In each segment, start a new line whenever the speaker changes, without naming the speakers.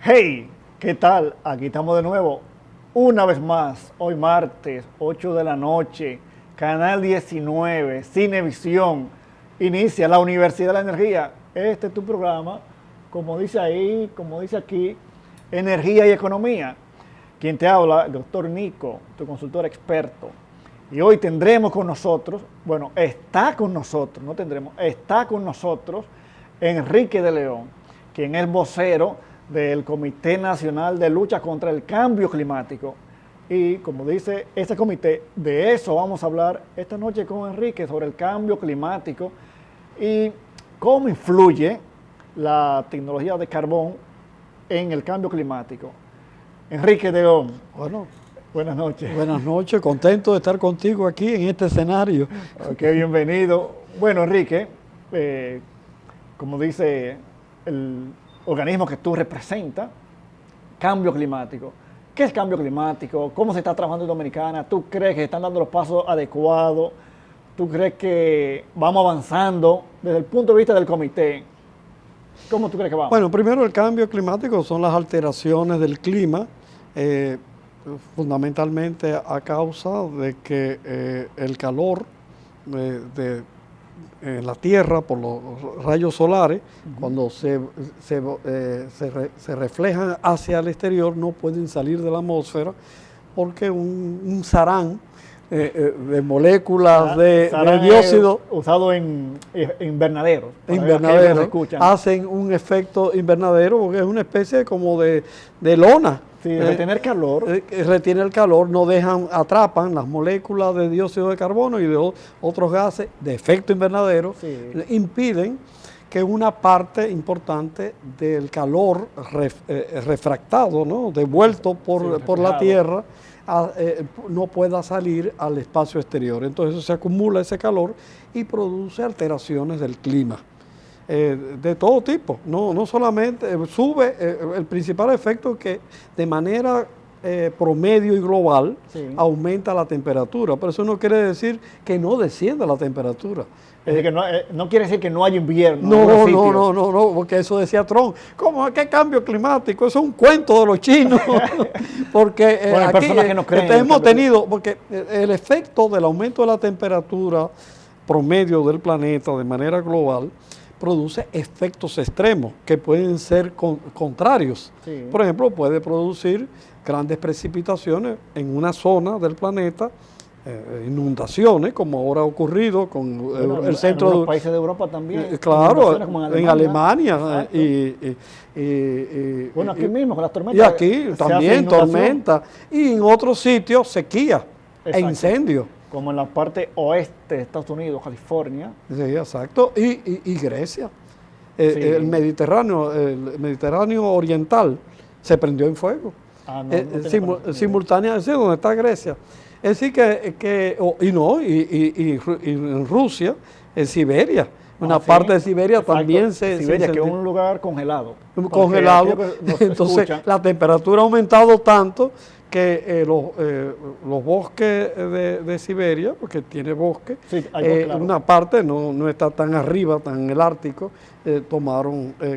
Hey, ¿qué tal? Aquí estamos de nuevo, una vez más, hoy martes, 8 de la noche, Canal 19, Cinevisión, inicia la Universidad de la Energía. Este es tu programa, como dice ahí, como dice aquí, Energía y Economía. Quien te habla, el doctor Nico, tu consultor experto. Y hoy tendremos con nosotros, bueno, está con nosotros, no tendremos, está con nosotros Enrique de León, quien es vocero del Comité Nacional de Lucha contra el Cambio Climático. Y como dice ese comité, de eso vamos a hablar esta noche con Enrique, sobre el cambio climático y cómo influye la tecnología de carbón en el cambio climático. Enrique de León,
Bueno,
buenas noches.
buenas noches, contento de estar contigo aquí en este escenario.
Ok, bienvenido. Bueno, Enrique, como dice el organismo que tú representas, cambio climático. ¿Qué es cambio climático? ¿Cómo se está trabajando en Dominicana? ¿Tú crees que se están dando los pasos adecuados? ¿Tú crees que vamos avanzando desde el punto de vista del comité? ¿Cómo tú crees que vamos?
Bueno, primero el cambio climático son las alteraciones del clima, fundamentalmente a causa de que el calor en la Tierra por los rayos solares, cuando se reflejan hacia el exterior, no pueden salir de la atmósfera porque un sarán de moléculas de dióxido
usado en invernaderos.
Hacen un efecto invernadero porque es una especie como de lona.
Sí, retener calor.
Retiene el calor, no dejan, atrapan las moléculas de dióxido de carbono y de otros gases de efecto invernadero,
Sí.
impiden que una parte importante del calor refractado, ¿no? Devuelto por la Tierra, no pueda salir al espacio exterior. Entonces se acumula ese calor y produce alteraciones del clima. De todo tipo, no solamente sube, el principal efecto es que de manera promedio y global aumenta la temperatura, pero eso no quiere decir que no descienda la temperatura.
Es decir, que no quiere decir que no haya invierno.
No, porque eso decía Trump. ¿Cómo? ¿Qué cambio climático? Eso es un cuento de los chinos. Porque
bueno,
aquí
que no creen
hemos tenido, porque el efecto del aumento de la temperatura promedio del planeta de manera global produce efectos extremos que pueden ser contrarios.
Sí.
Por ejemplo, puede producir grandes precipitaciones en una zona del planeta, inundaciones, como ahora ha ocurrido con el centro
de los países de Europa también.
Claro, en Alemania.
Bueno, aquí mismo con las tormentas.
Y aquí también tormenta. Y en otros sitios sequía e incendios.
Como en la parte oeste de Estados Unidos, California.
Sí, exacto. Y Grecia. El Mediterráneo oriental se prendió en fuego. Simultáneamente, donde está Grecia. Es decir, y en Rusia, en Siberia. Una parte de Siberia también
Siberia, que es un lugar congelado.
Congelado. Entonces, la temperatura ha aumentado tanto que los bosques de Siberia, porque tiene bosque, una parte no está tan arriba, tan en el Ártico,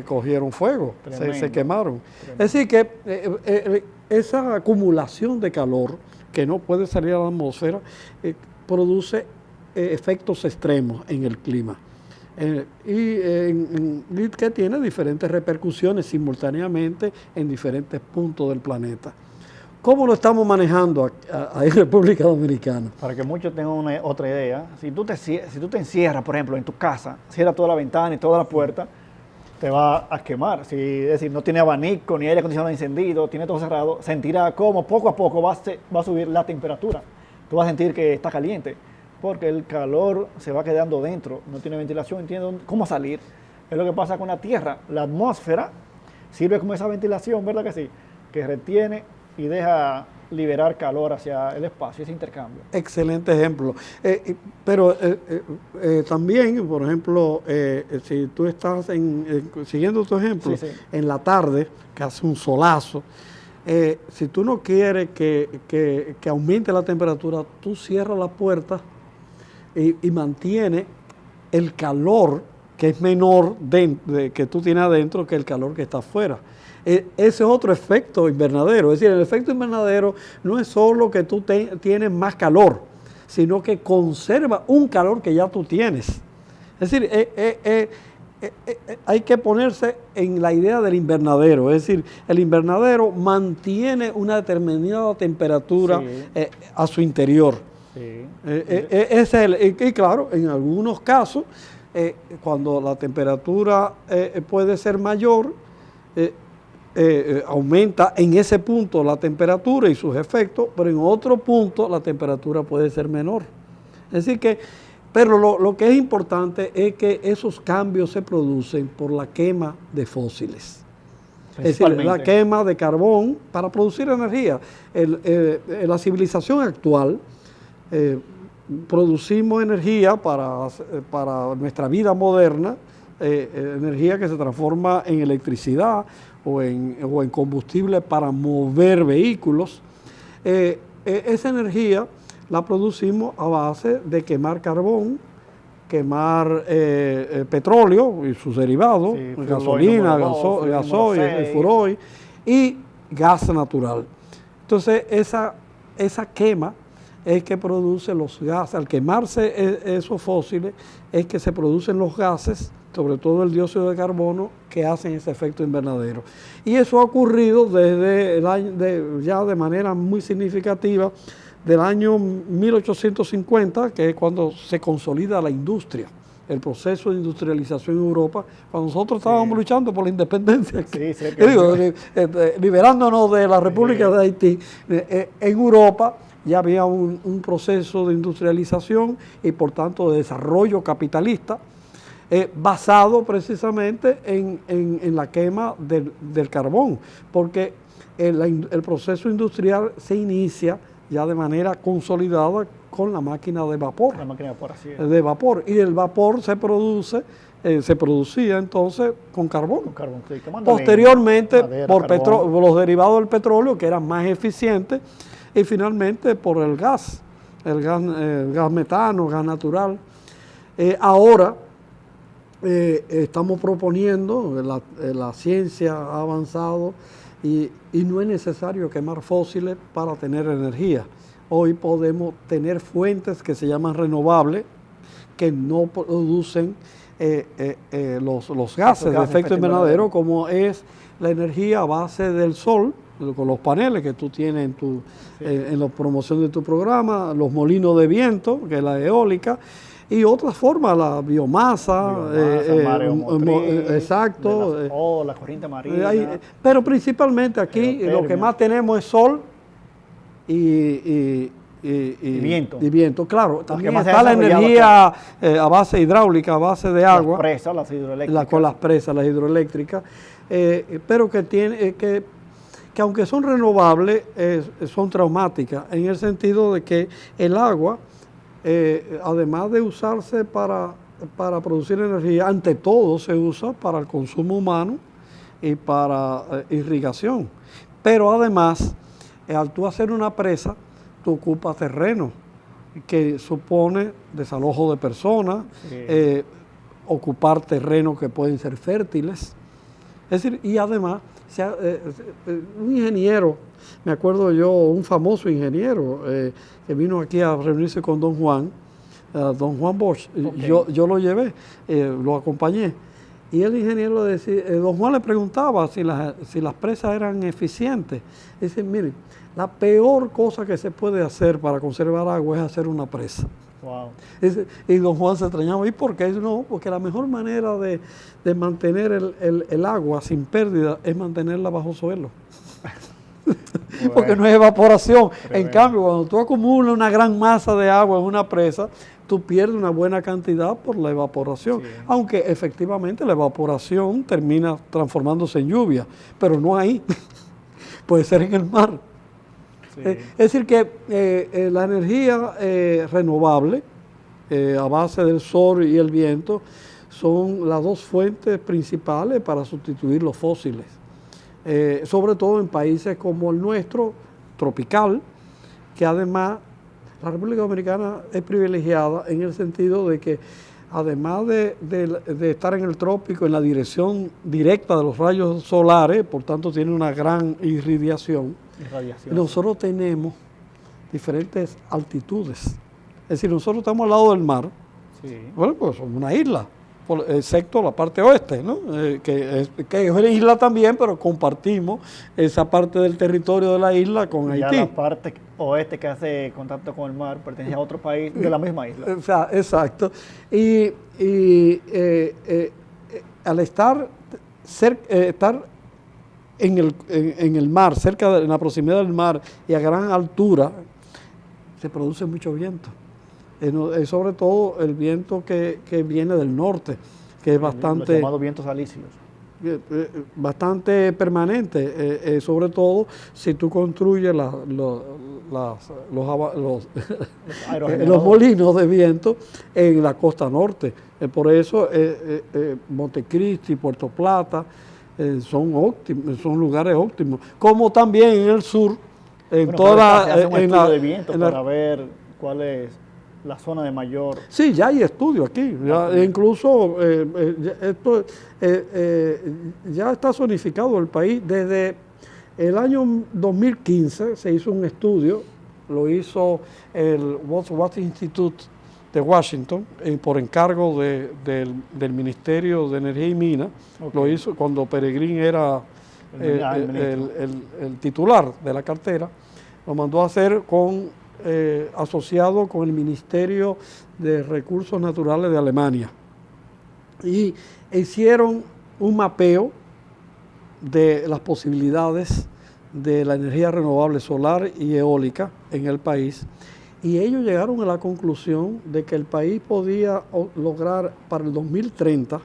cogieron fuego, se quemaron. Tremendo. Es decir, que esa acumulación de calor que no puede salir a la atmósfera produce efectos extremos en el clima. Y que tiene diferentes repercusiones simultáneamente en diferentes puntos del planeta. ¿Cómo lo estamos manejando ahí en República Dominicana?
Para que muchos tengan otra idea, si tú te encierras, por ejemplo, en tu casa, cierras toda la ventana y toda la puerta, te va a quemar. Es decir, no tiene abanico ni aire acondicionado encendido, tiene todo cerrado, sentirá como poco a poco va a subir la temperatura. Tú vas a sentir que está caliente, porque el calor se va quedando dentro, no tiene ventilación, entiende cómo salir. Es lo que pasa con la Tierra. La atmósfera sirve como esa ventilación, ¿verdad que sí? Que retiene y deja liberar calor hacia el espacio, ese intercambio.
Excelente ejemplo. Pero también, por ejemplo, si tú estás siguiendo tu ejemplo, en la tarde, que hace un solazo, si tú no quieres que aumente la temperatura, tú cierras la puerta y mantienes el calor que es menor que tú tienes adentro que el calor que está afuera. Ese es otro efecto invernadero. Es decir, el efecto invernadero no es solo que tú tienes más calor, sino que conserva un calor que ya tú tienes. Es decir, hay que ponerse en la idea del invernadero. Es decir, el invernadero mantiene una determinada temperatura a su interior. Sí. Y claro, en algunos casos, cuando la temperatura puede ser mayor, aumenta en ese punto la temperatura y sus efectos, pero en otro punto la temperatura puede ser menor. Es decir que, pero lo que es importante es que esos cambios se producen por la quema de fósiles. Es decir, la quema de carbón para producir energía. La civilización actual, producimos energía para nuestra vida moderna, energía que se transforma en electricidad o en combustible para mover vehículos. Esa energía la producimos a base de quemar carbón, quemar petróleo y sus derivados, gasolina, gasoil, furoil y gas natural. Entonces esa quema es que produce los gases. Al quemarse esos fósiles es que se producen los gases, sobre todo el dióxido de carbono, que hacen ese efecto invernadero. Y eso ha ocurrido desde el año, ya de manera muy significativa, del año 1850, que es cuando se consolida la industria, el proceso de industrialización en Europa, cuando nosotros estábamos luchando por la independencia, liberándonos de la República de Haití. En Europa ya había un proceso de industrialización y por tanto de desarrollo capitalista, basado precisamente en la quema del carbón, porque el proceso industrial se inicia ya de manera consolidada con la máquina de vapor.
La máquina de vapor, así es.
De vapor. Y el vapor se producía entonces con carbón. Con carbón, sí. Posteriormente, madera, por los derivados del petróleo, que eran más eficientes, y finalmente por el gas metano, gas natural. Ahora estamos proponiendo, la ciencia ha avanzado, y no es necesario quemar fósiles para tener energía. Hoy podemos tener fuentes que se llaman renovables, que no producen los gases de efecto invernadero, como es la energía a base del sol, con los paneles que tú tienes en la promoción de tu programa, los molinos de viento, que es la eólica, y otras formas, la biomasa, exacto.
La corriente marina.
Pero principalmente aquí lo que más tenemos es sol y viento. Claro, también está la energía a base hidráulica, a base de agua.
Las presas, las hidroeléctricas.
Con las presas, las hidroeléctricas, pero que aunque son renovables, son traumáticas, en el sentido de que el agua, además de usarse para producir energía, ante todo se usa para el consumo humano y para irrigación. Pero además, al tú hacer una presa, tú ocupas terreno, que supone desalojo de personas, ocupar terrenos que pueden ser fértiles. Es decir, y además, un ingeniero, me acuerdo yo, un famoso ingeniero que vino aquí a reunirse con don Juan Bosch, yo lo llevé, lo acompañé, y el ingeniero decía, don Juan le preguntaba si las presas eran eficientes. Dice, miren, la peor cosa que se puede hacer para conservar agua es hacer una presa.
Wow.
Y don Juan se extrañaba. ¿Y por qué? No, porque la mejor manera de mantener el agua sin pérdida es mantenerla bajo suelo. Bueno. Porque no hay evaporación. En cambio, cuando tú acumulas una gran masa de agua en una presa, tú pierdes una buena cantidad por la evaporación. Sí. Aunque efectivamente la evaporación termina transformándose en lluvia, pero no ahí. Puede ser en el mar. Sí. Es decir que la energía renovable, a base del sol y el viento, son las dos fuentes principales para sustituir los fósiles. Sobre todo en países como el nuestro, tropical, que además la República Dominicana es privilegiada en el sentido de que además de estar en el trópico en la dirección directa de los rayos solares, por tanto tiene una gran irradiación, nosotros tenemos diferentes altitudes. Es decir, nosotros estamos al lado del mar, sí. Bueno, pues somos una isla, excepto la parte oeste, ¿no? Que es una isla también, pero compartimos esa parte del territorio de la isla con Haití.
Ya la parte oeste que hace contacto con el mar pertenece a otro país de la misma isla.
O sea, exacto. Y al estar en el mar, en la proximidad del mar y a gran altura, se produce mucho viento. Sobre todo el viento que viene del norte, que es bastante...
Los llamados vientos alisios.
Bastante permanente, sobre todo si tú construyes los molinos de viento en la costa norte. Por eso Montecristi, Puerto Plata son óptimos, son lugares óptimos. Como también en el sur, en toda
se hace un estudio de viento para ver cuál es la zona de mayor...
Sí, ya hay estudios aquí, incluso esto ya está zonificado el país. Desde el año 2015 se hizo un estudio, lo hizo el Watt Institute de Washington, por encargo del Ministerio de Energía y Minas. Okay. Lo hizo cuando Peregrín era el titular de la cartera, lo mandó a hacer asociado con el Ministerio de Recursos Naturales de Alemania, y hicieron un mapeo de las posibilidades de la energía renovable solar y eólica en el país, y ellos llegaron a la conclusión de que el país podía lograr para el 2030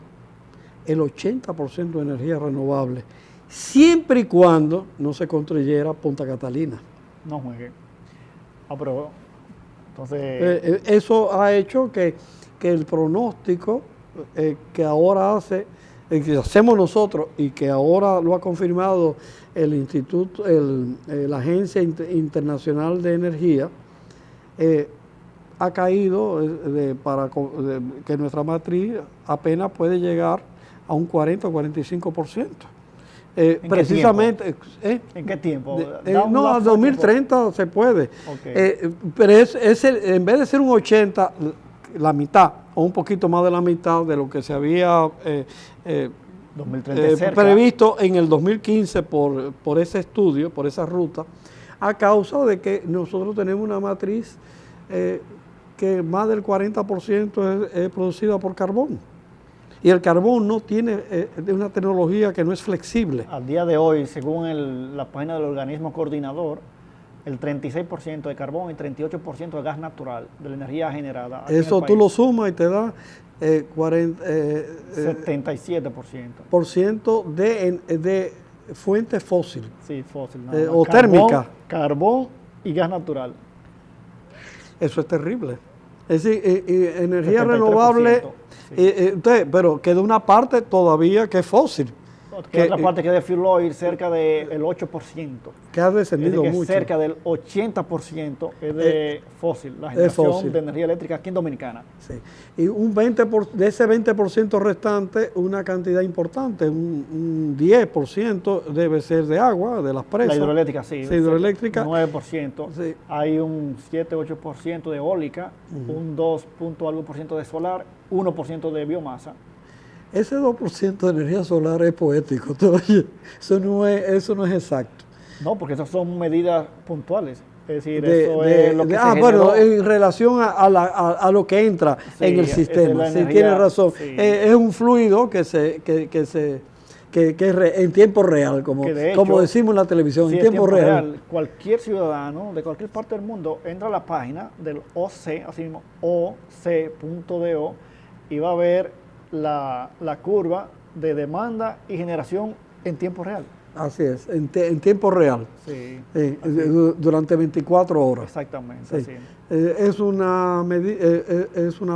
el 80% de energía renovable, siempre y cuando no se construyera Punta Catalina.
No juegue. Pero entonces...
eso ha hecho que el pronóstico que ahora que hacemos nosotros y que ahora lo ha confirmado el Instituto, la Agencia Internacional de Energía, ha caído para que nuestra matriz apenas puede llegar a un 40 o 45%. Precisamente.
¿En qué tiempo?
No, al 2030 se puede. Okay. Pero en vez de ser un 80, la mitad o un poquito más de la mitad de lo que se había previsto en el 2015 por ese estudio, por esa ruta, a causa de que nosotros tenemos una matriz que más del 40% es producida por carbón. Y el carbón no tiene una tecnología que no es flexible.
Al día de hoy, según la página del organismo coordinador, el 36% de carbón y 38% de gas natural, de la energía generada.
Eso tú lo sumas y te da
77%.
De fuente fósil.
Sí, fósil.
O térmica.
Carbón y gas natural.
Eso es terrible. Es decir, energía renovable, sí. Pero queda una parte todavía que es fósil.
Queda otra parte que es de fuel oil, cerca del 8%.
Que ha descendido mucho.
Cerca del 80% es de fósil, la generación de energía eléctrica aquí en Dominicana.
Sí. Y de ese 20% restante, una cantidad importante, un 10% debe ser de agua, de las presas.
La hidroeléctrica, sí.
Sí, hidroeléctrica.
9%. Sí. Hay un 7-8% de eólica, un 2 algo por ciento de solar, 1% de biomasa.
Ese 2% de energía solar es poético, eso no es exacto.
No, porque esas son medidas puntuales. Es decir, eso es lo que se
bueno, en relación a lo que entra en el sistema. Sí, tiene razón. Sí. Es un fluido que es en tiempo real, como decimos en la televisión,
sí,
en tiempo real.
Cualquier ciudadano de cualquier parte del mundo entra a la página del OC, así mismo, oc.do, y va a ver la curva de demanda y generación en tiempo real.
Así es, en tiempo real.
Sí.
Durante 24 horas.
Exactamente.
Sí. Es una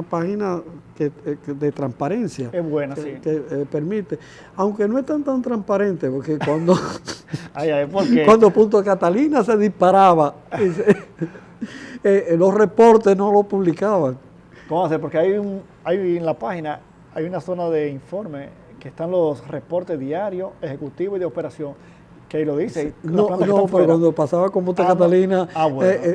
página de transparencia.
Es buena,
que permite. Aunque no es tan transparente, porque cuando,
¿por qué?
Cuando Punta Catalina se disparaba, los reportes no lo publicaban.
¿Cómo hacer? Porque hay en la página, hay una zona de informe que están los reportes diarios, ejecutivos y de operación, que ahí lo dice.
No, pero cuando pasaba con Monte Catalina,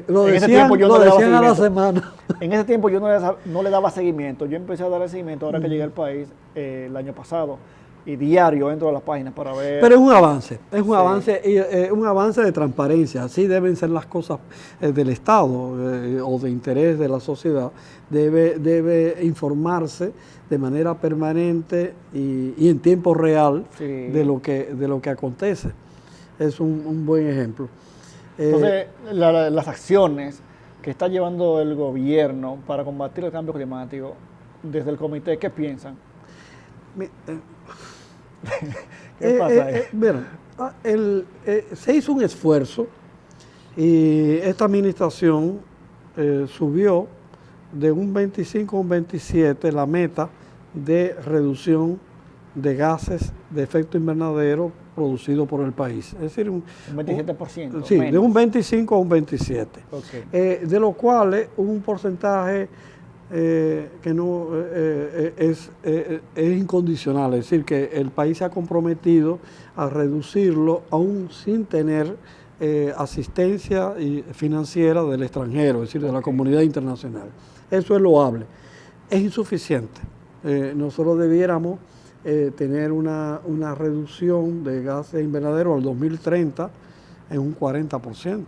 lo
en
decían, lo decían a la semana.
En ese tiempo yo no le daba seguimiento. Yo empecé a darle seguimiento ahora que llegué al país el año pasado. Y diario entro a las páginas para ver.
Pero es un avance, un avance de transparencia. Así deben ser las cosas del Estado o de interés de la sociedad. Debe informarse de manera permanente y en tiempo real de lo que acontece. Es un buen ejemplo.
Entonces, las acciones que está llevando el gobierno para combatir el cambio climático, desde el comité, ¿qué piensan? ¿Qué pasa ahí?
Se hizo un esfuerzo y esta administración subió de un 25 a un 27 la meta de reducción de gases de efecto invernadero producido por el país. Es decir, un
27%.
Sí, menos. De un 25 a un 27.
Okay.
De lo cual un porcentaje que no es incondicional, es decir, que el país se ha comprometido a reducirlo aún sin tener asistencia financiera del extranjero, es decir, de la comunidad internacional. Eso es loable. Es insuficiente. Nosotros debiéramos tener una reducción de gases invernadero al 2030 en un 40%.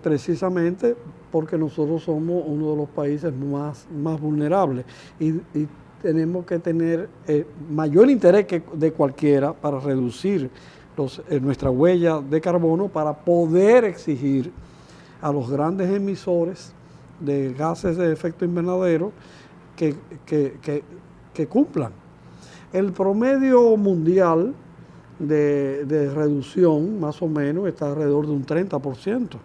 Precisamente porque nosotros somos uno de los países más vulnerables y tenemos que tener mayor interés de cualquiera para reducir nuestra huella de carbono, para poder exigir a los grandes emisores de gases de efecto invernadero que cumplan. El promedio mundial de reducción, más o menos, está alrededor de un 30%.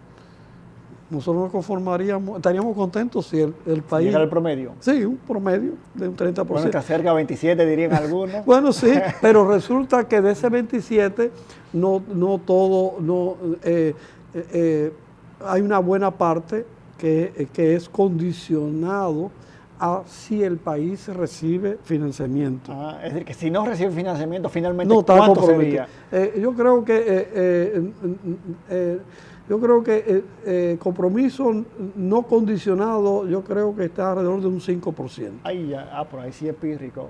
Nosotros nos conformaríamos, estaríamos contentos si el país...
¿Llega al promedio?
Sí, un promedio de un 30%.
Bueno, está cerca de 27, dirían algunos.
Bueno, sí, pero resulta que de ese 27, no todo, hay una buena parte que es condicionado a si el país recibe financiamiento.
Es decir, que si no recibe financiamiento, finalmente,
no,
¿cuánto sería?
Yo creo que compromiso no condicionado, yo creo que está alrededor de un 5%.
Por ahí sí es pírrico.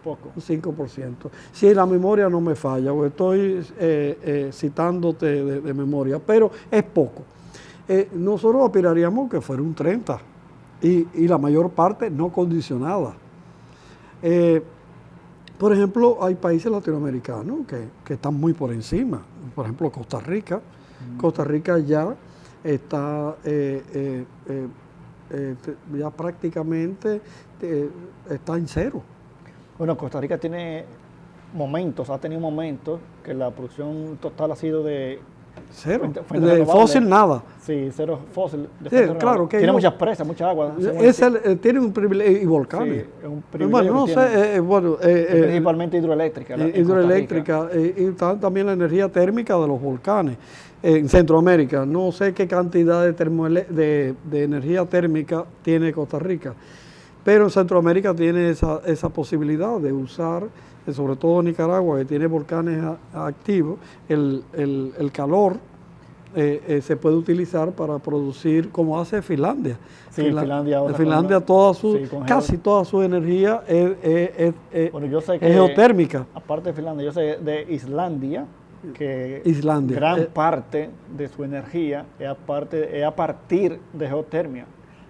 Poco.
Un 5%. Si la memoria no me falla, o estoy citándote de memoria, pero es poco. Nosotros aspiraríamos que fuera un 30%. Y la mayor parte no condicionada. Por ejemplo, hay países latinoamericanos que están muy por encima. Por ejemplo, Costa Rica. Costa Rica ya está ya prácticamente está en cero.
Bueno, Costa Rica ha tenido momentos que la producción total ha sido de
cero, de fósil nada.
Sí, cero fósil.
Sí, claro que
tiene muchas presas, mucha agua.
Tiene un privilegio, y volcanes.
Sí, es un privilegio.
Bueno, no sé,
principalmente hidroeléctrica.
Hidroeléctrica y también la energía térmica de los volcanes. En Centroamérica, no sé qué cantidad de energía térmica tiene Costa Rica, pero en Centroamérica tiene esa posibilidad de usar, sobre todo Nicaragua, que tiene volcanes activos, el calor se puede utilizar para producir, como hace Finlandia.
Sí,
Finlandia casi toda su energía es
yo sé que,
geotérmica.
Aparte de Finlandia, yo sé de Islandia, que
Islandia,
gran parte de su energía es a partir de geotermia.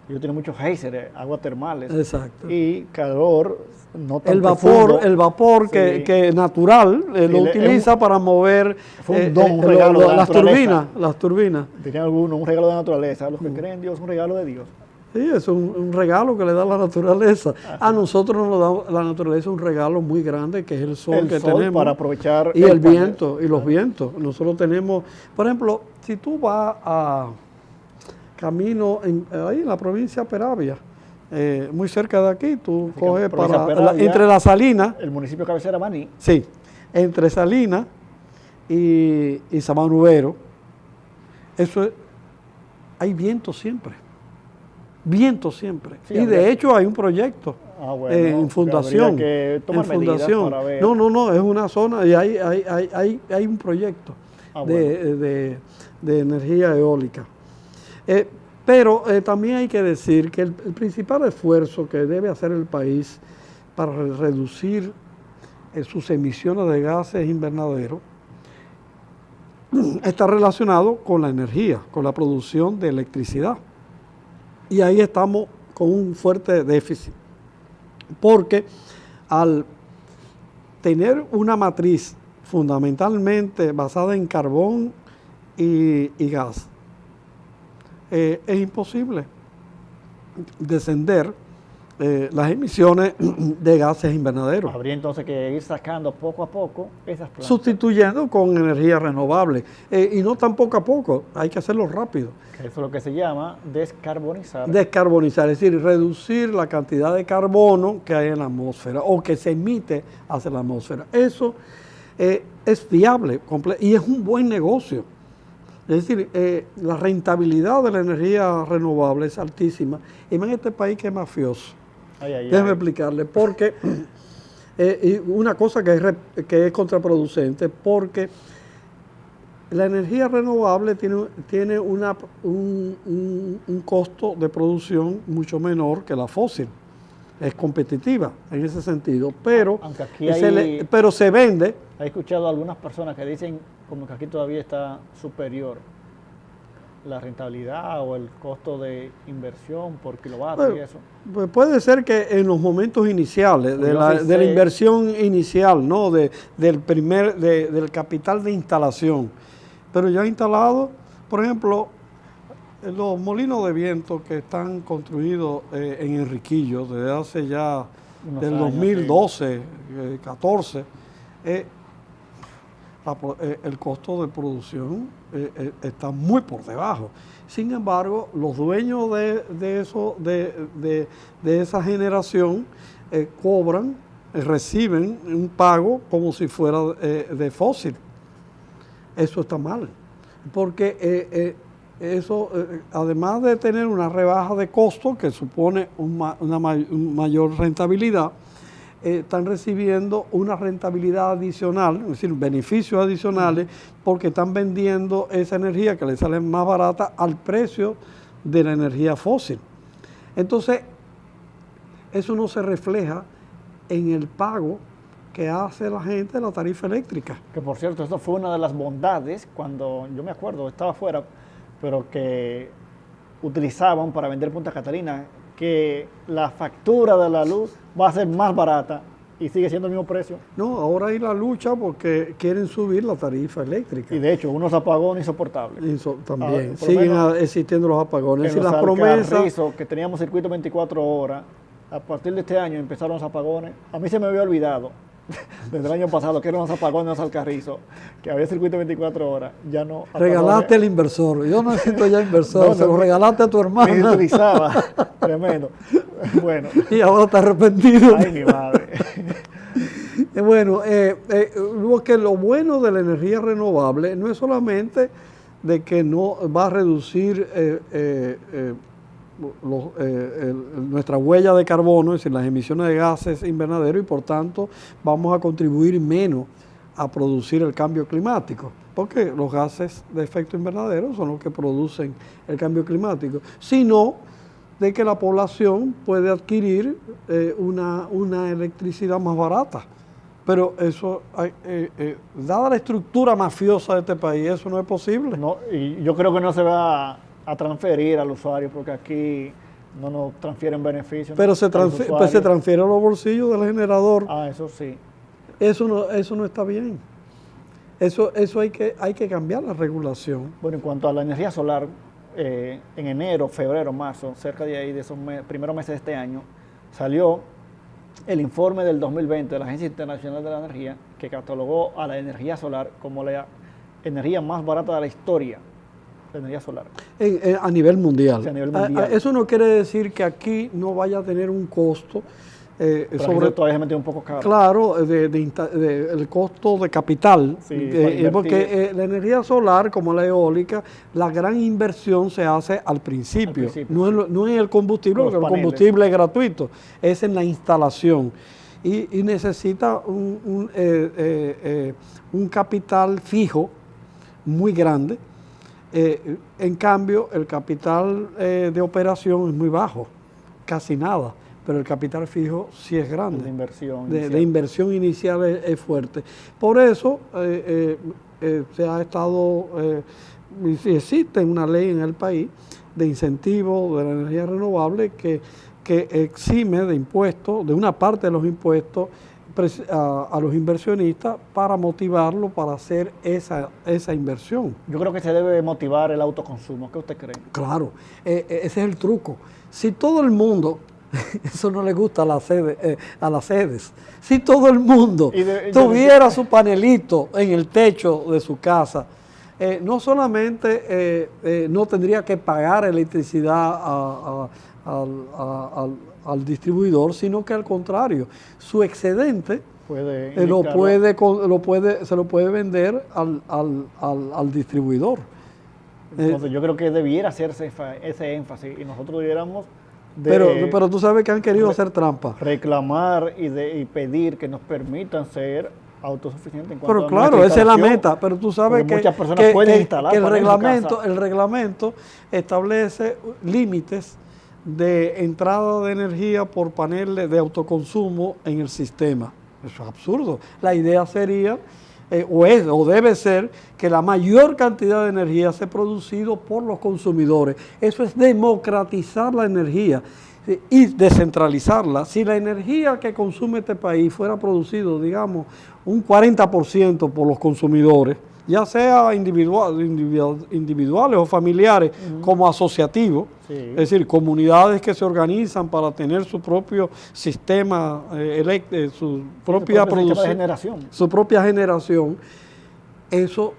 Ellos tienen muchos geysers, aguas termales.
Exacto.
Y calor no tan
el vapor
sí.
que natural lo utiliza para mover las turbinas.
Dirían algunos, un regalo de la naturaleza. Los que creen en Dios, un regalo de Dios.
Sí, es un regalo que le da la naturaleza. A nosotros nos da la naturaleza un regalo muy grande, que es el sol que tenemos.
Para aprovechar.
Y el viento, y los vientos. Nosotros tenemos, por ejemplo, si tú vas a camino ahí en la provincia de Peravia, muy cerca de aquí, tú coges entre la Salina.
El municipio cabecera Baní.
Sí, entre Salinas y Sabanubero, hay viento siempre. Viento siempre. Sí, y de hecho hay un proyecto
bueno,
en fundación.
habría que tomar
en
medidas
fundación.
para ver.
No, es una zona y hay un proyecto
Bueno.
de energía eólica. Pero también hay que decir que el principal esfuerzo que debe hacer el país para reducir sus emisiones de gases invernaderos está relacionado con la energía, con la producción de electricidad. Y ahí estamos con un fuerte déficit, porque al tener una matriz fundamentalmente basada en carbón y gas, es imposible descender las emisiones de gases invernaderos.
Habría entonces que ir sacando poco a poco esas plantas.
Sustituyendo con energía renovable. Y no tan poco a poco, hay que hacerlo rápido.
Eso es lo que se llama descarbonizar.
Descarbonizar, es decir, reducir la cantidad de carbono que hay en la atmósfera o que se emite hacia la atmósfera. Eso es viable y es un buen negocio. Es decir, la rentabilidad de la energía renovable es altísima. Y más en este país que es mafioso. Déjeme explicarle, porque y una cosa que es contraproducente, porque la energía renovable tiene un costo de producción mucho menor que la fósil. Es competitiva en ese sentido, pero,
aunque aquí
pero se vende.
He escuchado a algunas personas que dicen como que aquí todavía está superior la rentabilidad o el costo de inversión por kilovatio y eso.
Pues puede ser que en los momentos iniciales, de la inversión inicial, ¿no? del capital de instalación. Pero ya instalado, por ejemplo, los molinos de viento que están construidos en Enriquillo desde hace ya, del 2012, 14, el costo de producción está muy por debajo. Sin embargo, los dueños de esa generación reciben un pago como si fuera de fósil. Eso está mal, porque eso, además de tener una rebaja de costo que supone una mayor rentabilidad, están recibiendo una rentabilidad adicional, es decir, beneficios adicionales, porque están vendiendo esa energía que les sale más barata al precio de la energía fósil. Entonces, eso no se refleja en el pago que hace la gente de la tarifa eléctrica.
Que por cierto, esto fue una de las bondades cuando, yo me acuerdo, estaba afuera, pero que utilizaban para vender Punta Catalina, que la factura de la luz va a ser más barata y sigue siendo el mismo precio.
No, ahora hay la lucha porque quieren subir la tarifa eléctrica.
Y de hecho, unos apagones insoportables.
También siguen existiendo los apagones.
En
y las promesas
que teníamos circuito 24 horas, a partir de este año empezaron los apagones. A mí se me había olvidado desde el año pasado que eran los apagones al Carrizo, que había circuito 24 horas, ya no.
Regalaste el inversor, yo no necesito ya inversor, se lo regalaste a tu hermana.
Me utilizaba, tremendo. Bueno.
Y ahora está arrepentido.
Ay, mi madre.
Bueno, lo bueno de la energía renovable no es solamente de que no va a reducir nuestra huella de carbono, es decir, las emisiones de gases invernaderos, y por tanto vamos a contribuir menos a producir el cambio climático, porque los gases de efecto invernadero son los que producen el cambio climático, sino de que la población puede adquirir una electricidad más barata. Pero eso, dada la estructura mafiosa de este país, eso no es posible.
No, y yo creo que no se va a transferir al usuario, porque aquí no nos transfieren beneficios.
Pero se transfiere a los bolsillos del generador.
Ah, eso sí.
Eso no está bien. Eso hay que cambiar la regulación.
Bueno, en cuanto a la energía solar, en enero, febrero, marzo, cerca de ahí, de esos primeros meses de este año, salió el informe del 2020 de la Agencia Internacional de la Energía, que catalogó a la energía solar como la energía más barata de la historia. Energía solar.
A nivel mundial.
Sí, a nivel mundial.
Eso no quiere decir que aquí no vaya a tener un costo
Sobre todavía se metió un poco caro.
Claro, el costo de capital,
Sí,
porque la energía solar, como la eólica, la gran inversión se hace al principio, no en el combustible, porque el combustible es gratuito, es en la instalación y necesita un capital fijo muy grande. En cambio, el capital de operación es muy bajo, casi nada, pero el capital fijo sí es grande. De inversión inicial es fuerte. Por eso se ha estado, existe una ley en el país de incentivo de la energía renovable que exime de impuestos, de una parte de los impuestos, a los inversionistas para motivarlo para hacer esa inversión.
Yo creo que se debe motivar el autoconsumo. ¿Qué usted cree?
Claro, ese es el truco. Si todo el mundo, eso no le gusta a las sedes, si todo el mundo tuviera su panelito en el techo de su casa, no solamente no tendría que pagar electricidad al distribuidor, sino que al contrario, su excedente se lo puede vender al distribuidor.
Entonces yo creo que debiera hacerse ese énfasis y nosotros debiéramos
pero tú sabes que han querido hacer trampa.
Reclamar y pedir que nos permitan ser autosuficientes en cuanto
pero claro, esa es la meta, pero tú sabes que
muchas personas pueden instalar
que el reglamento establece límites de entrada de energía por paneles de autoconsumo en el sistema. Eso es absurdo. La idea sería, o debe ser, que la mayor cantidad de energía sea producido por los consumidores. Eso es democratizar la energía y descentralizarla. Si la energía que consume este país fuera producido, digamos, un 40% por los consumidores, ya sea individuales o familiares, como asociativos, es decir, comunidades que se organizan para tener su propio sistema su propia producción, su propia generación, eso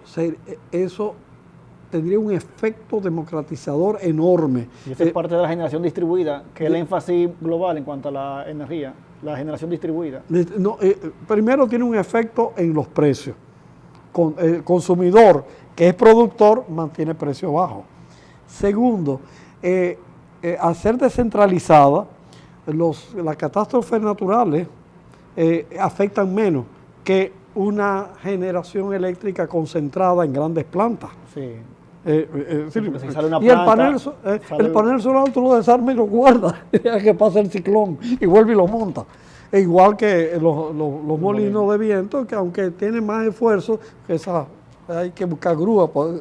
tendría un efecto democratizador enorme.
Y esa es parte de la generación distribuida, que es el énfasis global en cuanto a la energía, la generación distribuida.
Primero tiene un efecto en los precios. El consumidor que es productor mantiene precios bajos. Segundo, al ser descentralizada, las catástrofes naturales afectan menos que una generación eléctrica concentrada en grandes plantas.
Sí.
Si sale una planta, el panel solar tú lo desarmas y lo guardas, deja que pase el ciclón y vuelve y lo monta. E igual que los molinos de viento, que aunque tienen más esfuerzo, hay que buscar grúa para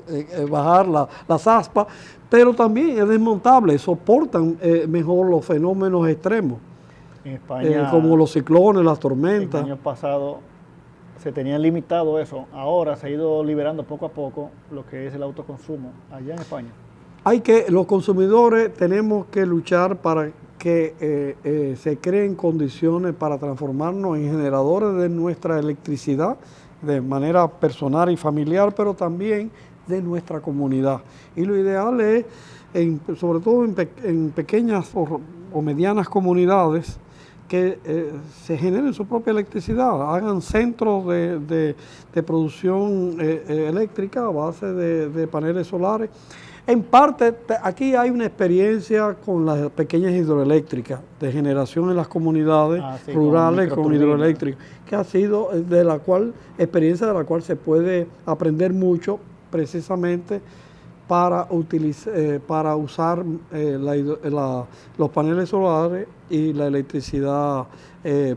bajar las aspas, pero también es desmontable, soportan mejor los fenómenos extremos,
en España,
como los ciclones, las tormentas.
El año pasado se tenía limitado eso, ahora se ha ido liberando poco a poco lo que es el autoconsumo allá en España.
Los consumidores tenemos que luchar para que se creen condiciones para transformarnos en generadores de nuestra electricidad de manera personal y familiar, pero también de nuestra comunidad. Y lo ideal es, sobre todo en pequeñas o medianas comunidades, que se generen su propia electricidad, hagan centros de producción eléctrica a base de paneles solares. En parte, aquí hay una experiencia con las pequeñas hidroeléctricas de generación en las comunidades rurales con hidroeléctricas, que ha sido experiencia de la cual se puede aprender mucho precisamente para usar los paneles solares y la electricidad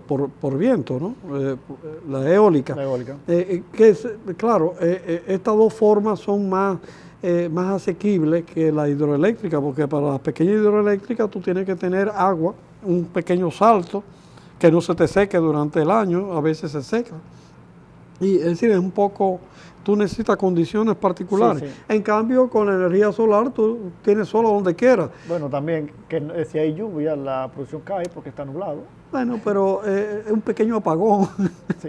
por viento, ¿no? La eólica. Claro, estas dos formas son más asequible que la hidroeléctrica, porque para las pequeñas hidroeléctricas tú tienes que tener agua, un pequeño salto, que no se te seque durante el año, a veces se seca. Y es decir, es un poco, tú necesitas condiciones particulares. Sí. En cambio, con la energía solar tú tienes sol donde quieras.
Bueno, también que si hay lluvia la producción cae porque está nublado.
Bueno, pero es un pequeño apagón.
Sí.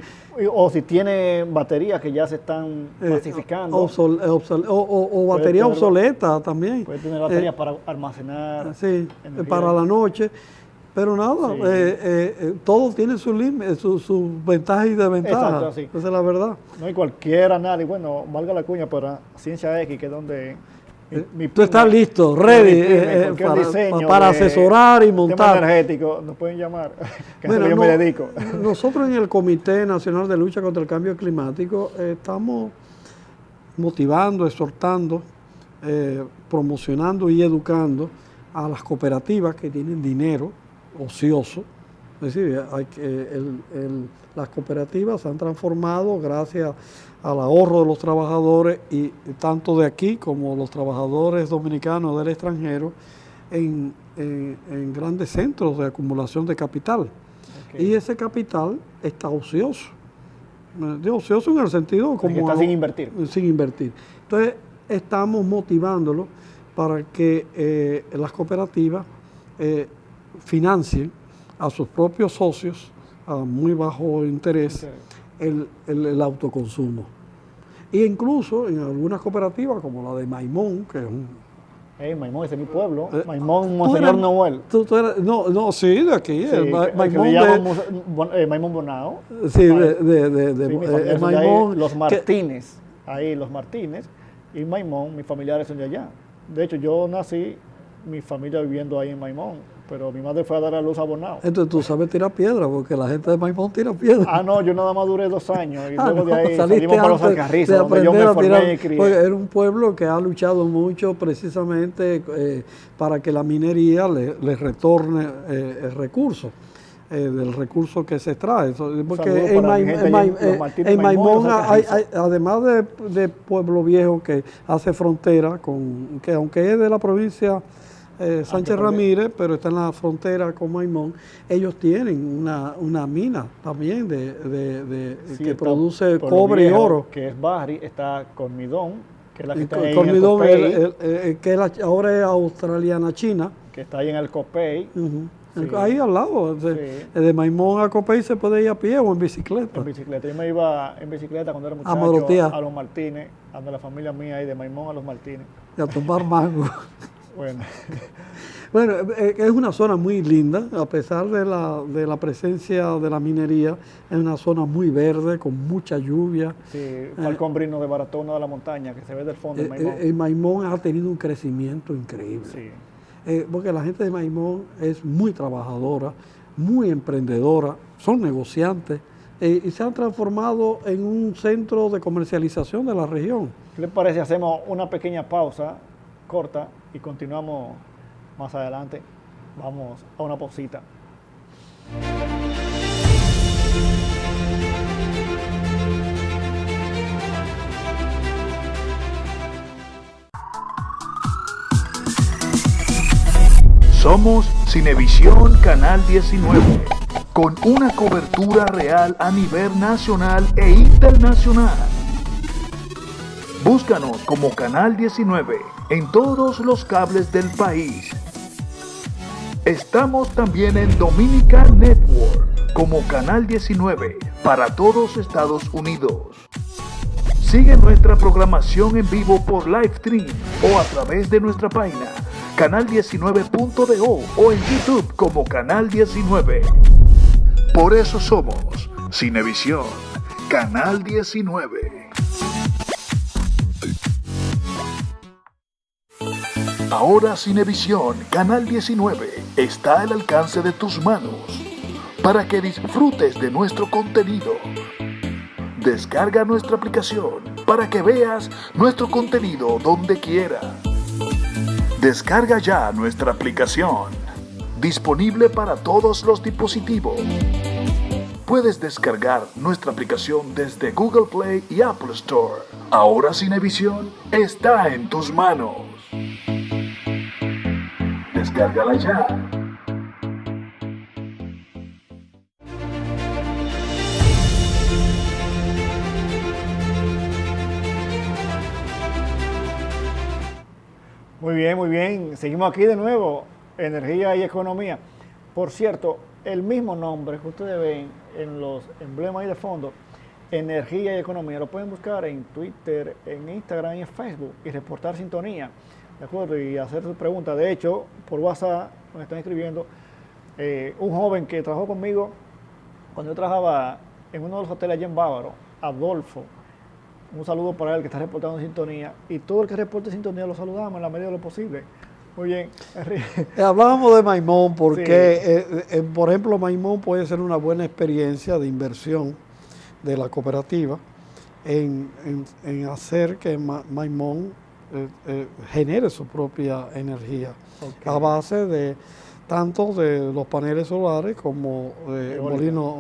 O si tiene baterías que ya se están masificando.
O batería obsoleta también.
Puede tener baterías para almacenar.
Sí, para la noche. Pero nada, todo tiene su ventaja y desventaja.
Exacto, así.
Esa es la verdad.
No hay cualquier análisis, bueno, valga la cuña, para Ciencia X, que es donde
tú estás listo, ready para asesorar y montar.
Tema energético, nos pueden llamar, que bueno, yo me dedico.
Nosotros en el Comité Nacional de Lucha contra el Cambio Climático estamos motivando, exhortando, promocionando y educando a las cooperativas que tienen dinero ocioso. Es decir, las cooperativas se han transformado gracias al ahorro de los trabajadores, y tanto de aquí como los trabajadores dominicanos del extranjero, en grandes centros de acumulación de capital. Okay. Y ese capital está ocioso. Ocioso en el sentido como...
está sin invertir.
Sin invertir. Entonces, estamos motivándolo para que las cooperativas financien a sus propios socios a muy bajo interés el autoconsumo. E incluso en algunas cooperativas como la de Maimón, que es un...
Maimón, ese es mi pueblo. Maimón, Monseñor Noel.
Sí, de aquí.
Sí, Maimón Bonao.
Sí, de
Maimón. Los Martínez. Ahí los Martínez. Y Maimón, mis familiares son de allá. De hecho, yo nací, mi familia viviendo ahí en Maimón, pero mi madre fue a dar a luz a Bonao.
Entonces tú sabes tirar piedra, porque la gente de Maimón tira piedra.
Ah, no, yo nada más duré 2 años, y luego de ahí salimos para los Alcarrizos, donde yo me formé y crié.
Era un pueblo que ha luchado mucho precisamente para que la minería le retorne recursos. Del recurso que se extrae. Porque en Maimón, además de Pueblo Viejo, que hace frontera con, que aunque es de la provincia Sánchez Ramírez, pero está en la frontera con Maimón, ellos tienen una mina también que produce cobre
Viejo,
y oro.
Que es Barry, está Cormidón, que es la que está ahí
Cormidón,
en el Copey,
que ahora es australiana China.
Que está ahí en el Copey.
Sí. Ahí al lado, de Maimón a Copey se puede ir a pie o en bicicleta.
En bicicleta, yo me iba en bicicleta cuando era muchacho a los Martínez, a la familia mía ahí de Maimón a los Martínez.
Y a tomar mango.
Bueno,
es una zona muy linda, a pesar de la presencia de la minería, es una zona muy verde, con mucha lluvia.
Sí, Falcón Brino de Baratona de la montaña, que se ve del fondo de Maimón.
Maimón ha tenido un crecimiento increíble.
Sí.
Porque la gente de Maimón es muy trabajadora, muy emprendedora, son negociantes y se han transformado en un centro de comercialización de la región.
¿Qué les parece? Hacemos una pequeña pausa corta y continuamos más adelante. Vamos a una pausita.
Somos Cinevisión Canal 19, con una cobertura real a nivel nacional e internacional. Búscanos como Canal 19 en todos los cables del país. Estamos también en Dominican Network como Canal 19 para todos Estados Unidos. Sigue nuestra programación en vivo por Livestream o a través de nuestra página canal19.do o en YouTube como Canal 19. Por eso somos Cinevisión, Canal 19. Ahora Cinevisión, Canal 19 está al alcance de tus manos para que disfrutes de nuestro contenido. Descarga nuestra aplicación para que veas nuestro contenido donde quiera. Descarga ya nuestra aplicación, disponible para todos los dispositivos. Puedes descargar nuestra aplicación desde Google Play y Apple Store. Ahora Cinevisión está en tus manos. Descárgala ya.
Muy bien, muy bien. Seguimos aquí de nuevo, energía y economía. Por cierto, el mismo nombre que ustedes ven en los emblemas ahí de fondo, energía y economía, lo pueden buscar en Twitter, en Instagram y en Facebook y reportar sintonía, ¿de acuerdo? Y hacer sus preguntas. De hecho, por WhatsApp me están escribiendo, Un joven que trabajó conmigo cuando yo trabajaba en uno de los hoteles allá en Bávaro, Adolfo, un saludo para él que está reportando en sintonía, y todo el que reporte sintonía lo saludamos en la medida de lo posible. Muy bien.
Hablábamos de Maimón porque, sí. Por ejemplo, Maimón puede ser una buena experiencia de inversión de la cooperativa en hacer que Maimón genere su propia energía, a base de tanto de los paneles solares como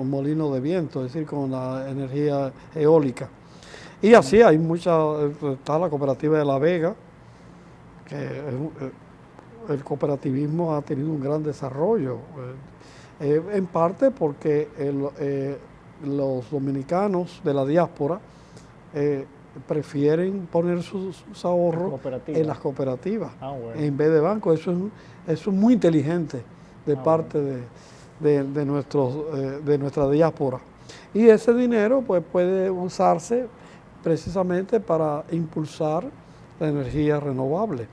molino de viento, es decir, con la energía eólica. Y así hay está la cooperativa de La Vega, que el cooperativismo ha tenido un gran desarrollo, en parte porque los dominicanos de la diáspora prefieren poner sus ahorros en las cooperativas, en vez de bancos. Eso es muy inteligente de parte de nuestra diáspora. Y ese dinero pues puede usarse precisamente para impulsar la energía renovable.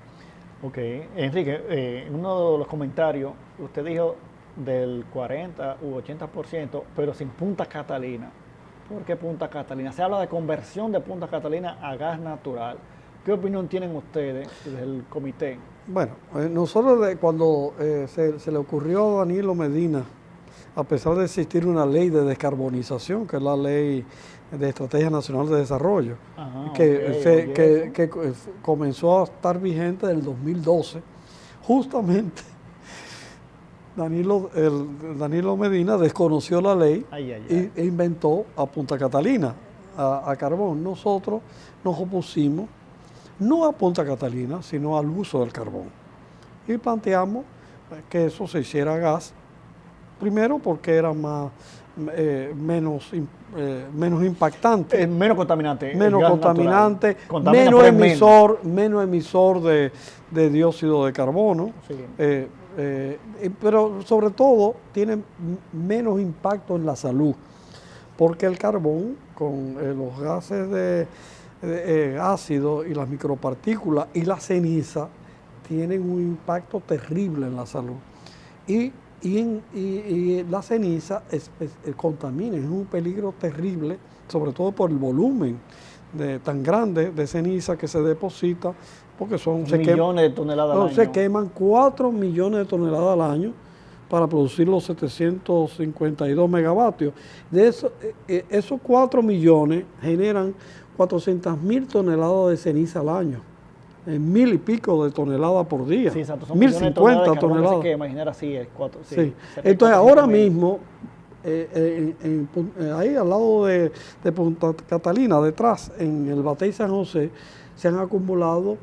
Ok, Enrique, en uno de los comentarios usted dijo del 40 u 80%, pero sin Punta Catalina. ¿Por qué Punta Catalina? Se habla de conversión de Punta Catalina a gas natural. ¿Qué opinión tienen ustedes del comité?
Bueno, nosotros cuando se le ocurrió a Danilo Medina, a pesar de existir una ley de descarbonización, que es la ley de Estrategia Nacional de Desarrollo, que comenzó a estar vigente en el 2012, justamente Danilo Medina desconoció la ley e inventó a Punta Catalina, a carbón. Nosotros nos opusimos no a Punta Catalina, sino al uso del carbón. Y planteamos que eso se hiciera a gas, primero porque era menos impactante.
Es menos contaminante.
Menos contaminante, menos emisor de dióxido de carbono. Sí. Pero sobre todo tiene menos impacto en la salud, porque el carbón con los gases de ácido y las micropartículas y la ceniza tienen un impacto terrible en la salud. Y la ceniza contamina, es un peligro terrible, sobre todo por el volumen tan grande de ceniza que se deposita, porque
millones de toneladas al año.
Se queman 4 millones de toneladas al año para producir los 752 megavatios. De esos 4 millones generan 400.000 toneladas de ceniza al año. 1.000 y pico de toneladas por día.
Sí, exacto. Son
1.050 toneladas.
Que imaginar así es 4.
Sí. Entonces ahora mismo, ahí al lado de Punta Catalina, detrás, en el Batey San José, se han acumulado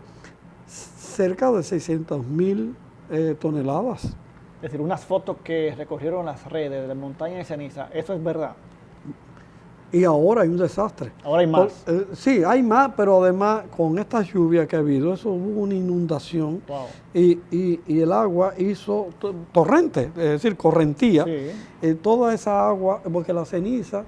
cerca de 600.000 toneladas.
Es decir, unas fotos que recorrieron las redes de montaña de ceniza, ¿eso es verdad?
Y ahora hay un desastre.
Ahora hay más.
Sí, hay más, pero además con esta lluvia que ha habido, eso hubo una inundación.
Wow.
Y el agua hizo torrente, es decir, correntía. Sí. Toda esa agua, porque la ceniza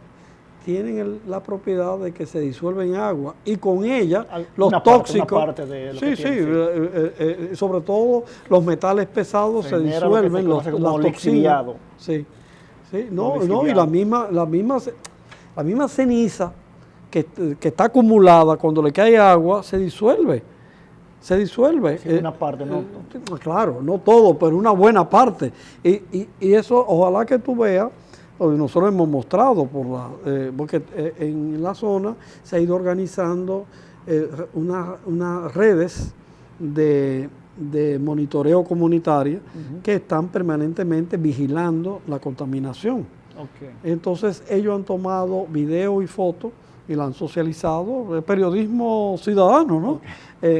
tienen la propiedad de que se disuelve en agua y con ella los tóxicos.
Una parte de lo que
tiene, sobre todo los metales pesados se disuelven, las toxinas. Sí, sí, y la misma ceniza que está acumulada cuando le cae agua se disuelve. Sí,
una parte, no todo.
Claro, no todo, pero una buena parte. Y eso, ojalá que tú veas. Nosotros hemos mostrado, porque en la zona se ha ido organizando unas redes de monitoreo comunitaria que están permanentemente vigilando la contaminación. Entonces ellos han tomado video y fotos y la han socializado, periodismo ciudadano, ¿no?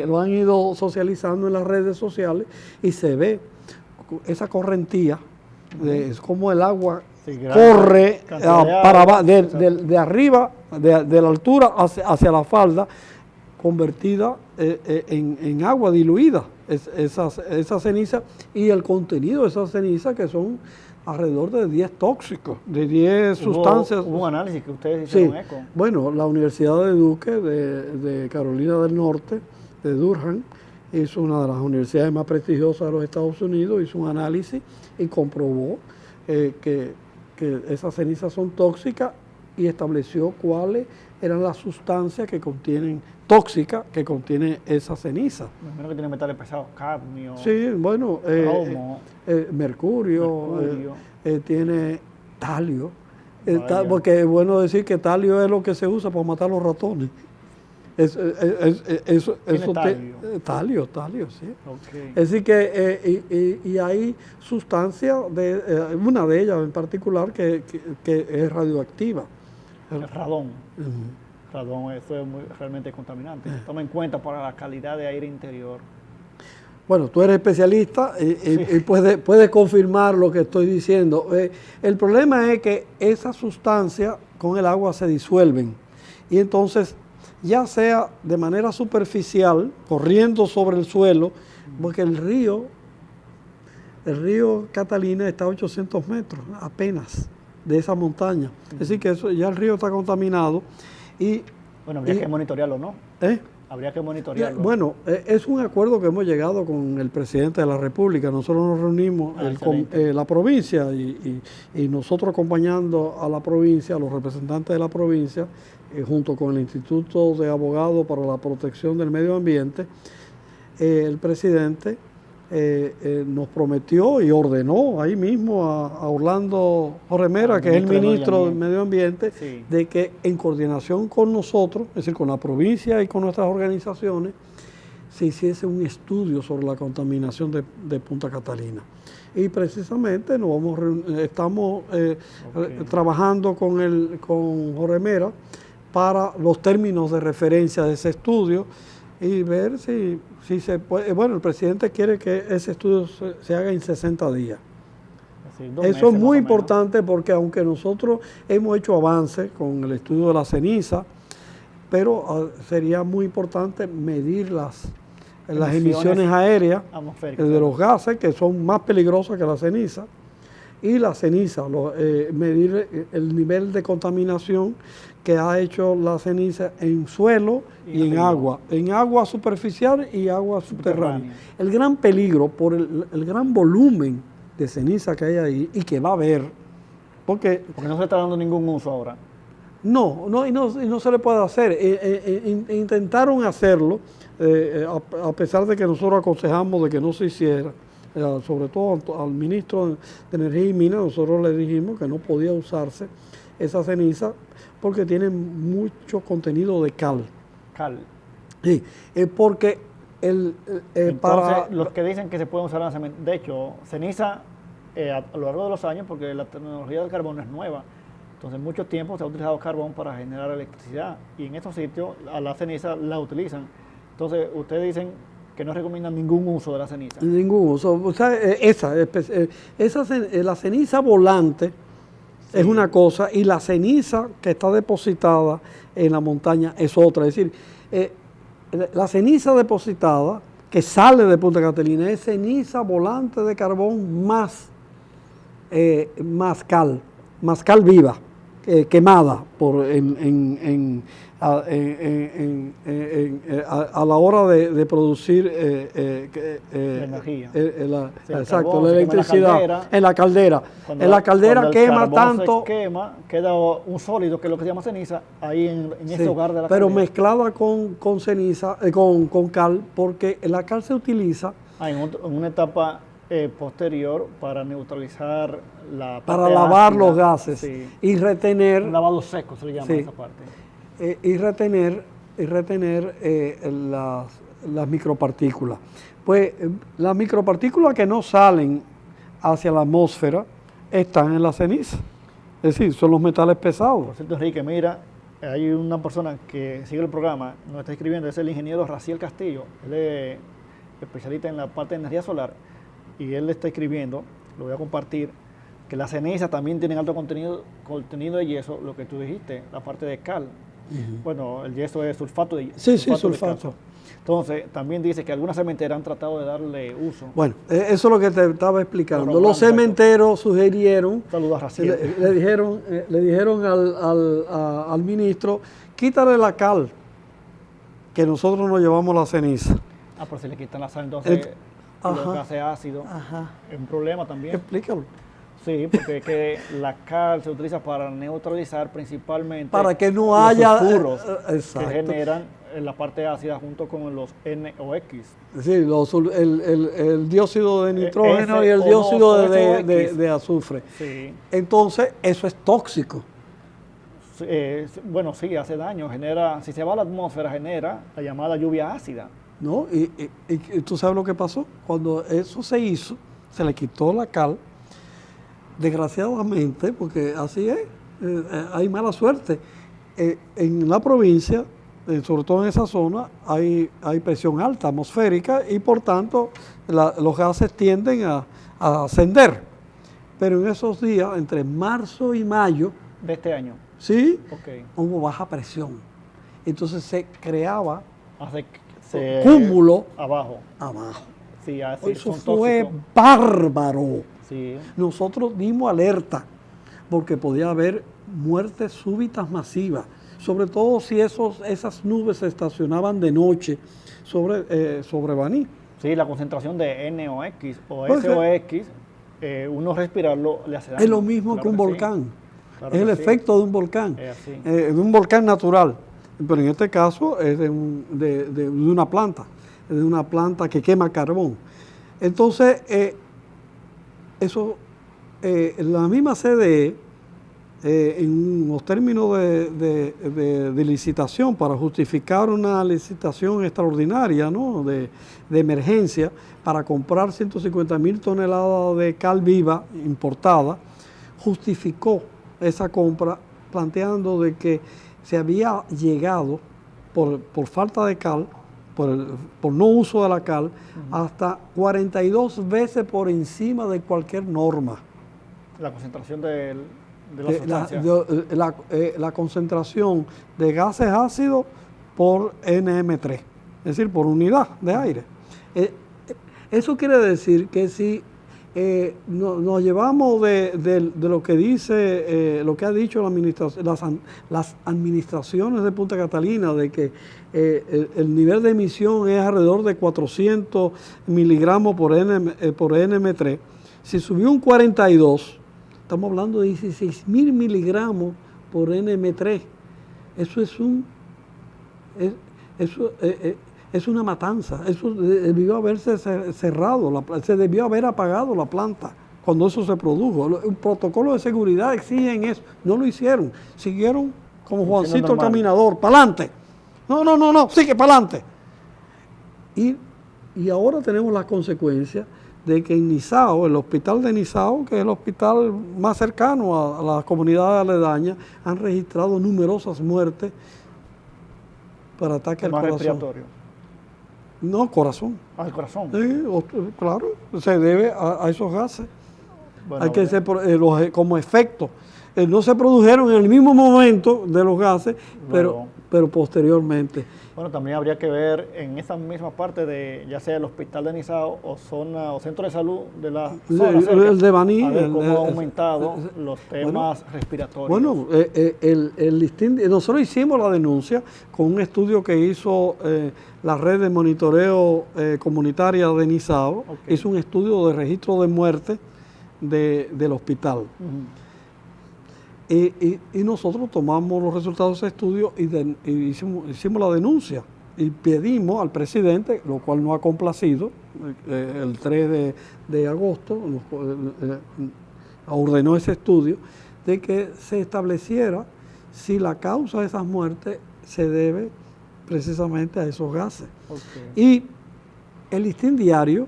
Lo han ido socializando en las redes sociales y se ve esa correntía, es como el agua corre de arriba, de la altura hacia la falda, convertida en agua diluida, esa ceniza, y el contenido de esa ceniza, que son alrededor de 10 tóxicos, de 10 sustancias.
Hubo un análisis que ustedes hicieron eco.
Bueno, la Universidad de Duke, de Carolina del Norte, de Durham, hizo una de las universidades más prestigiosas de los Estados Unidos, hizo un análisis y comprobó que esas cenizas son tóxicas y estableció cuáles eran las sustancias tóxicas que contiene esa ceniza.
Menos que tiene metales pesados, cadmio,
Sí, bueno,
cromo,
mercurio. Tiene talio.
Vaya.
Porque es bueno decir que talio es lo que se usa para matar los ratones.
¿Tiene talio?
Talio, sí.
Okay.
Es decir que y hay sustancias, una de ellas en particular, que es radioactiva.
El radón.
Ujú.
Radón, eso es realmente contaminante. Toma en cuenta para la calidad de aire interior.
Bueno, tú eres especialista y puedes confirmar lo que estoy diciendo. El problema es que esas sustancias con el agua se disuelven y entonces, ya sea de manera superficial, corriendo sobre el suelo, porque el río Catalina está a 800 metros apenas de esa montaña. Es decir, que ya el río está contaminado y...
Bueno, habría que monitorearlo, ¿no? Habría que monitorearlo.
Bueno, es un acuerdo que hemos llegado con el presidente de la República. Nosotros nos reunimos, la provincia y nosotros acompañando a la provincia, a los representantes de la provincia, junto con el Instituto de Abogados para la Protección del Medio Ambiente. El presidente nos prometió y ordenó ahí mismo a Orlando Jorge Mera, que es el ministro del Medio Ambiente,
sí,
de que en coordinación con nosotros, es decir, con la provincia y con nuestras organizaciones, se hiciese un estudio sobre la contaminación de Punta Catalina. Y precisamente estamos trabajando con Jorge Mera para los términos de referencia de ese estudio y ver si se puede. Bueno, el presidente quiere que ese estudio se haga en 60 días.
Sí,
eso es muy importante porque aunque nosotros hemos hecho avances con el estudio de la ceniza, pero sería muy importante medir las emisiones aéreas de los gases que son más peligrosas que la ceniza, y la ceniza, medir el nivel de contaminación que ha hecho la ceniza en suelo y en agua superficial y agua subterránea. El gran peligro por el gran volumen de ceniza que hay ahí y que va a haber, porque
no se está dando ningún uso ahora.
No se le puede hacer. Intentaron hacerlo, a pesar de que nosotros aconsejamos de que no se hiciera. Sobre todo al ministro de Energía y Minas, nosotros le dijimos que no podía usarse esa ceniza porque tiene mucho contenido de cal.
Cal.
Sí, porque
entonces, los que dicen que se puede usar lanzamiento, de hecho, ceniza a lo largo de los años, porque la tecnología del carbón es nueva, entonces mucho tiempo se ha utilizado carbón para generar electricidad y en estos sitios a la ceniza la utilizan. Entonces, ustedes dicen que no recomiendan ningún uso de la ceniza.
Ningún uso. O sea, la ceniza volante es una cosa y la ceniza que está depositada en la montaña es otra. Es decir, la ceniza depositada que sale de Punta Catalina es ceniza volante de carbón más cal viva, quemada a la hora de producir
energía.
La electricidad en la caldera. En la caldera quema tanto.
Queda un sólido, que es lo que se llama ceniza, ahí en ese hogar de la
pero
caldera.
mezclada con ceniza, con cal, porque la cal se utiliza
en una etapa posterior para neutralizar la parte
para lavar
ácida,
los gases,
sí,
y retener
un lavado seco se le llama esa parte,
y retener las micropartículas. Pues las micropartículas que no salen hacia la atmósfera están en la ceniza, es decir, son los metales pesados.
Por cierto, Enrique, mira, hay una persona que sigue el programa, nos está escribiendo, es el ingeniero Raciel Castillo, él es especialista en la parte de energía solar, y él le está escribiendo, lo voy a compartir, que las cenizas también tienen alto contenido de yeso, lo que tú dijiste, la parte de cal. Bueno, el yeso es sulfato de yeso.
Sí, sulfato.
Entonces, también dice que algunas cementeras han tratado de darle uso.
Bueno, eso es lo que te estaba explicando. Los cementeros sugirieron,
saludos a Raciel.
Le dijeron al ministro, quítale la cal, que nosotros nos llevamos la ceniza.
Ah, pero si le quitan la sal, entonces
ajá,
los gases ácidos
ajá.
es un problema también.
Explícalo.
Sí, porque es que la cal se utiliza para neutralizar principalmente
Para que no
los
haya
sulfuros que
exacto.
generan en la parte ácida junto con los NOx.
Sí, el dióxido de nitrógeno
Ese
y el
O2
dióxido
o SOX.
de azufre.
Sí.
Entonces, eso es tóxico.
Bueno, sí, hace daño, genera, si se va a la atmósfera, genera la llamada lluvia ácida.
¿No? Y tú sabes lo que pasó. Cuando eso se hizo, se le quitó la cal, desgraciadamente, porque así es, hay mala suerte. En la provincia, sobre todo en esa zona, hay presión alta atmosférica y por tanto los gases tienden a ascender. Pero en esos días, entre marzo y mayo,
De este año.
sí,
Ok.
hubo baja presión. Entonces se creaba
Se-
cúmulo
abajo.
abajo.
Sí, así
Eso
son
fue
tóxicos.
bárbaro.
Sí.
Nosotros dimos alerta porque podía haber muertes súbitas masivas, sobre todo si esas nubes se estacionaban de noche sobre Baní.
Sí, la concentración de NOx o
Pues,
SOX, uno respirarlo le hace daño.
Es lo mismo
Claro
que un
sí.
volcán,
Claro
es el
que sí.
efecto de un volcán,
Es así.
de un volcán natural, pero en este caso es de una planta, que quema carbón. Entonces, la misma CDE, en los términos de licitación, para justificar una licitación extraordinaria, ¿no?, de emergencia, para comprar 150.000 toneladas de cal viva importada, justificó esa compra planteando de que se había llegado, por falta de cal, por no uso de la cal, hasta 42 veces por encima de cualquier norma.
La concentración de la sustancia.
La concentración de gases ácidos por NM3, es decir, por unidad de aire. Eso quiere decir que si nos llevamos de lo que dice, lo que ha dicho las administraciones de Punta Catalina, de que el nivel de emisión es alrededor de 400 miligramos por NM3, si subió un 42, estamos hablando de 16.000 miligramos por NM3. Eso es una matanza. Eso debió haberse cerrado, se debió haber apagado la planta cuando eso se produjo. Un protocolo de seguridad exigen eso. No lo hicieron. Siguieron como Juancito el Caminador, para adelante. No, sigue para adelante. Y ahora tenemos las consecuencias de que en Nizao, el hospital de Nizao, que es el hospital más cercano a las comunidades aledañas, han registrado numerosas muertes por ataque al corazón.
Respiratorio.
No, corazón.
Al corazón.
Sí, claro, se debe a esos gases.
Bueno,
Hay que ser como efecto. No se produjeron en el mismo momento de los gases,
Luego.
pero posteriormente.
Bueno, también habría que ver en esa misma parte de, ya sea el hospital de Nizao o zona o centro de salud de la zona cerca,
el de Baní,
a ver cómo ha aumentado los temas respiratorios.
Bueno, el listín, nosotros hicimos la denuncia con un estudio que hizo la red de monitoreo comunitaria de Nizao.
Okay.
Hizo un estudio de registro de muerte del hospital. Y nosotros tomamos los resultados de ese estudio y hicimos la denuncia y pedimos al presidente, lo cual no ha complacido, el 3 de agosto ordenó ese estudio, de que se estableciera si la causa de esas muertes se debe precisamente a esos gases. Okay. Y el Listín Diario,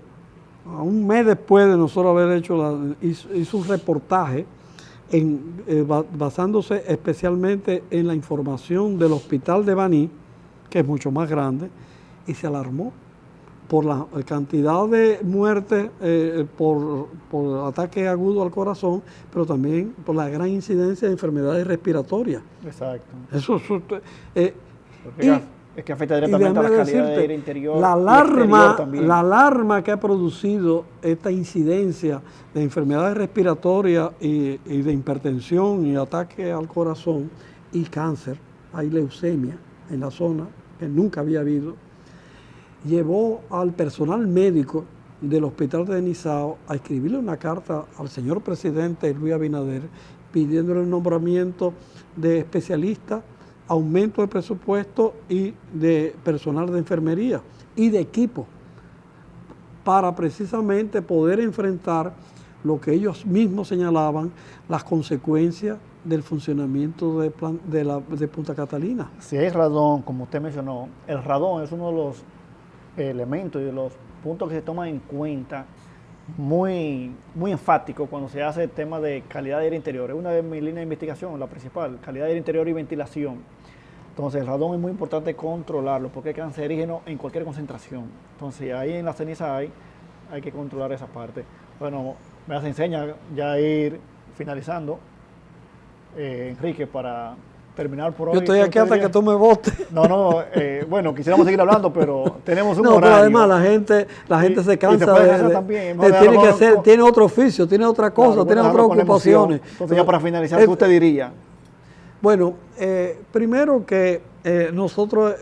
a un mes después de nosotros haber hizo un reportaje basándose especialmente en la información del hospital de Baní, que es mucho más grande, y se alarmó por la cantidad de muertes por ataque agudo al corazón, pero también por la gran incidencia de enfermedades respiratorias.
Exacto. Es que afecta directamente a la calidad del aire interior.
La alarma que ha producido esta incidencia de enfermedades respiratorias y de hipertensión y ataque al corazón y cáncer, hay leucemia en la zona que nunca había habido, llevó al personal médico del hospital de Nizao a escribirle una carta al señor presidente Luis Abinader pidiéndole el nombramiento de especialistas, aumento de presupuesto y de personal de enfermería y de equipo para precisamente poder enfrentar lo que ellos mismos señalaban, las consecuencias del funcionamiento de Punta Catalina.
Si hay radón, como usted mencionó, el radón es uno de los elementos y de los puntos que se toman en cuenta muy enfático cuando se hace el tema de calidad de aire interior. Es una de mis líneas de investigación, la principal, calidad de aire interior y ventilación. Entonces el radón es muy importante controlarlo porque es cancerígeno en cualquier concentración. Entonces ahí en la ceniza hay que controlar esa parte. Bueno, me hace enseña ya ir finalizando, Enrique, para terminar por hoy.
Yo estoy aquí hasta que tú me votes.
No, bueno, quisiéramos seguir hablando, pero tenemos un
horario.
Pero
además la gente se cansa tiene otro oficio, tiene otra cosa, claro, tiene otras ocupaciones.
Entonces ya para finalizar, ¿qué usted diría?
Bueno, primero que nosotros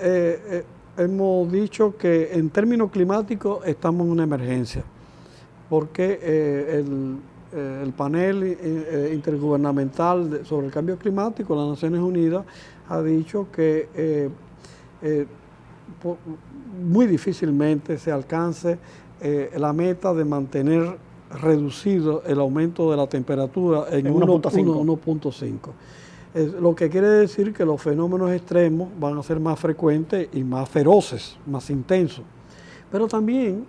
hemos dicho que en términos climáticos estamos en una emergencia, porque el panel intergubernamental sobre el cambio climático de las Naciones Unidas ha dicho que muy difícilmente se alcance la meta de mantener reducido el aumento de la temperatura en 1.5. Lo que quiere decir que los fenómenos extremos van a ser más frecuentes y más feroces, más intensos. Pero también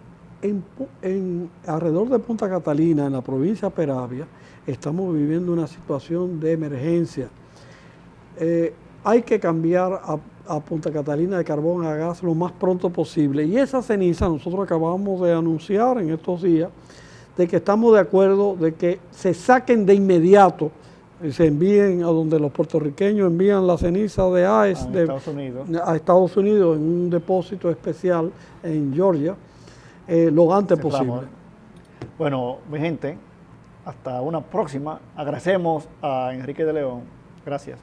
alrededor de Punta Catalina, en la provincia de Peravia, estamos viviendo una situación de emergencia. Hay que cambiar a Punta Catalina de carbón a gas lo más pronto posible. Y esa ceniza nosotros acabamos de anunciar en estos días de que estamos de acuerdo de que se saquen de inmediato y se envíen a donde los puertorriqueños envían la ceniza de AES a Estados Unidos en un depósito especial en Georgia lo antes posible.
Bueno, mi gente, hasta una próxima. Agradecemos a Enrique de León. Gracias.